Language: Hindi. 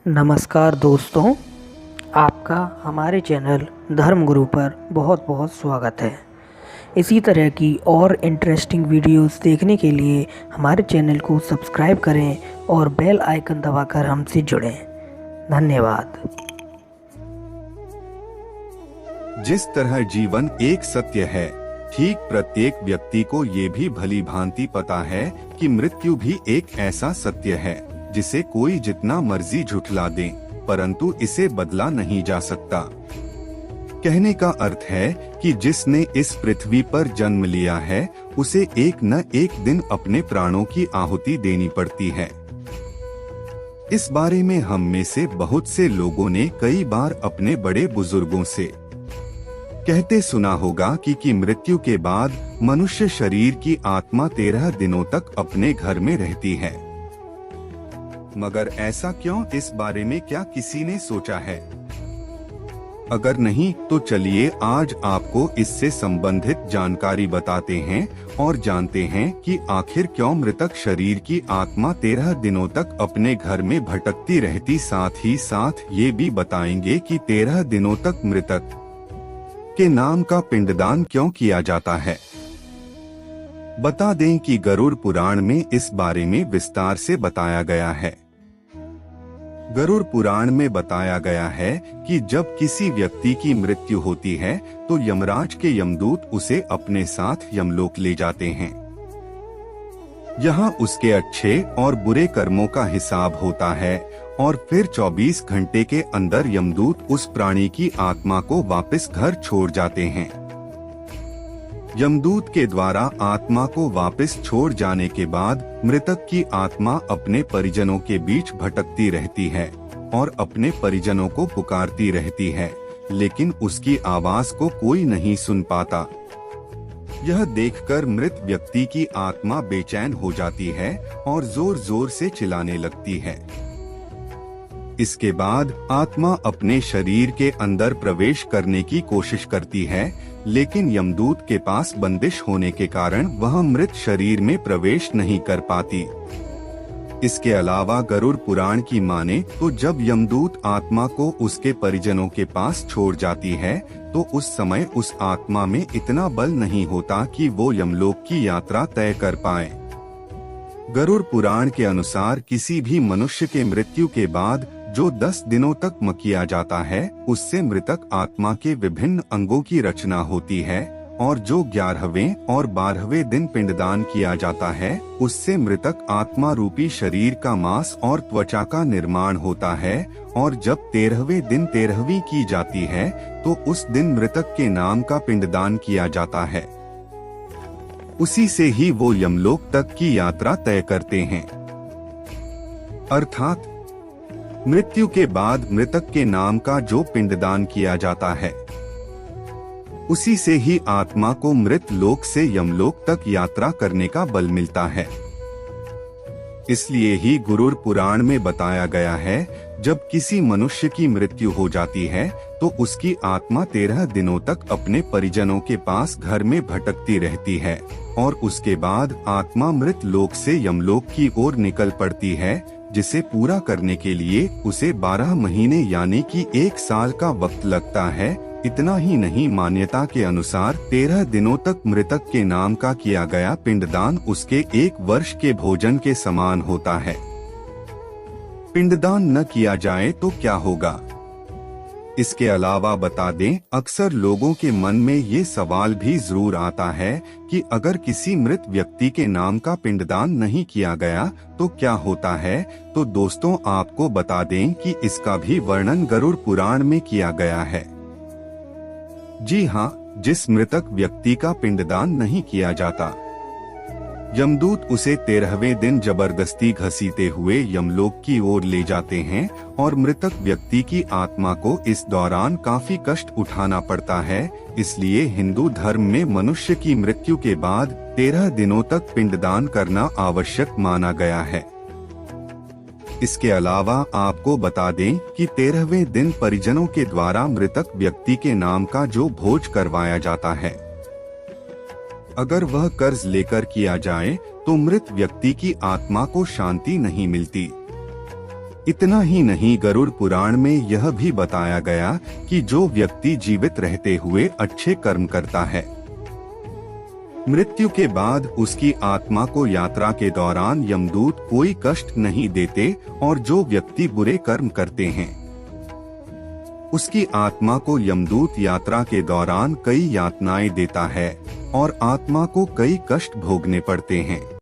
नमस्कार दोस्तों, आपका हमारे चैनल धर्म गुरु पर बहुत बहुत स्वागत है। इसी तरह की और इंटरेस्टिंग वीडियोस देखने के लिए हमारे चैनल को सब्सक्राइब करें और बेल आइकन दबाकर हमसे जुड़ें। धन्यवाद। जिस तरह जीवन एक सत्य है, ठीक प्रत्येक व्यक्ति को ये भी भली भांति पता है कि मृत्यु भी एक ऐसा सत्य है जिसे कोई जितना मर्जी झुठला दे, परंतु इसे बदला नहीं जा सकता। कहने का अर्थ है कि जिसने इस पृथ्वी पर जन्म लिया है, उसे एक न एक दिन अपने प्राणों की आहुति देनी पड़ती है। इस बारे में हम में से बहुत से लोगों ने कई बार अपने बड़े बुजुर्गों से कहते सुना होगा कि मृत्यु के बाद मनुष्य शरीर की आत्मा 13 दिनों तक अपने घर में रहती है। मगर ऐसा क्यों? इस बारे में क्या किसी ने सोचा है? अगर नहीं तो चलिए आज आपको इससे संबंधित जानकारी बताते हैं और जानते हैं कि आखिर क्यों मृतक शरीर की आत्मा 13 दिनों तक अपने घर में भटकती रहती। साथ ही साथ ये भी बताएंगे कि 13 दिनों तक मृतक के नाम का पिंडदान क्यों किया जाता है। बता दें कि गरुड़ पुराण में इस बारे में विस्तार से बताया गया है। गरुड़ पुराण में बताया गया है कि जब किसी व्यक्ति की मृत्यु होती है तो यमराज के यमदूत उसे अपने साथ यमलोक ले जाते हैं। यहाँ उसके अच्छे और बुरे कर्मों का हिसाब होता है और फिर 24 घंटे के अंदर यमदूत उस प्राणी की आत्मा को वापस घर छोड़ जाते हैं। यमदूत के द्वारा आत्मा को वापस छोड़ जाने के बाद मृतक की आत्मा अपने परिजनों के बीच भटकती रहती है और अपने परिजनों को पुकारती रहती है, लेकिन उसकी आवाज को कोई नहीं सुन पाता। यह देखकर मृत व्यक्ति की आत्मा बेचैन हो जाती है और जोर जोर से चिल्लाने लगती है। इसके बाद आत्मा अपने शरीर के अंदर प्रवेश करने की कोशिश करती है, लेकिन यमदूत के पास बंदिश होने के कारण वह मृत शरीर में प्रवेश नहीं कर पाती। इसके अलावा गरुड़ पुराण की माने तो जब यमदूत आत्मा को उसके परिजनों के पास छोड़ जाती है तो उस समय उस आत्मा में इतना बल नहीं होता कि वो यमलोक की यात्रा तय कर पाए। गरुड़ पुराण के अनुसार किसी भी मनुष्य के मृत्यु के बाद जो 10 दिनों तक किया जाता है, उससे मृतक आत्मा के विभिन्न अंगों की रचना होती है और जो 11वें और 12वें दिन पिंडदान किया जाता है, उससे मृतक आत्मा रूपी शरीर का मांस और त्वचा का निर्माण होता है और जब 13वें दिन 13वीं की जाती है तो उस दिन मृतक के नाम का पिंडदान किया जाता है। उसी से ही वो यमलोक तक की यात्रा तय करते हैं। अर्थात मृत्यु के बाद मृतक के नाम का जो पिंडदान किया जाता है, उसी से ही आत्मा को मृत लोक से यमलोक तक यात्रा करने का बल मिलता है। इसलिए ही गरुड़ पुराण में बताया गया है, जब किसी मनुष्य की मृत्यु हो जाती है तो उसकी आत्मा 13 दिनों तक अपने परिजनों के पास घर में भटकती रहती है और उसके बाद आत्मा मृत लोक से यमलोक की ओर निकल पड़ती है, जिसे पूरा करने के लिए उसे 12 महीने यानी कि 1 साल का वक्त लगता है। इतना ही नहीं, मान्यता के अनुसार 13 दिनों तक मृतक के नाम का किया गया पिंडदान उसके 1 वर्ष के भोजन के समान होता है। पिंडदान न किया जाए तो क्या होगा? इसके अलावा बता दें, अक्सर लोगों के मन में ये सवाल भी जरूर आता है कि अगर किसी मृत व्यक्ति के नाम का पिंडदान नहीं किया गया तो क्या होता है। तो दोस्तों, आपको बता दें कि इसका भी वर्णन गरुड़ पुराण में किया गया है। जी हाँ, जिस मृतक व्यक्ति का पिंडदान नहीं किया जाता, यमदूत उसे 13वें दिन जबरदस्ती घसीटे हुए यमलोक की ओर ले जाते हैं और मृतक व्यक्ति की आत्मा को इस दौरान काफी कष्ट उठाना पड़ता है। इसलिए हिंदू धर्म में मनुष्य की मृत्यु के बाद 13 दिनों तक पिंडदान करना आवश्यक माना गया है। इसके अलावा आपको बता दें कि 13वें दिन परिजनों के द्वारा मृतक व्यक्ति के नाम का जो भोज करवाया जाता है, अगर वह कर्ज लेकर किया जाए तो मृत व्यक्ति की आत्मा को शांति नहीं मिलती। इतना ही नहीं, गरुड़ पुराण में यह भी बताया गया कि जो व्यक्ति जीवित रहते हुए अच्छे कर्म करता है, मृत्यु के बाद उसकी आत्मा को यात्रा के दौरान यमदूत कोई कष्ट नहीं देते, और जो व्यक्ति बुरे कर्म करते हैं उसकी आत्मा को यमदूत यात्रा के दौरान कई यातनाएं देता है और आत्मा को कई कष्ट भोगने पड़ते हैं।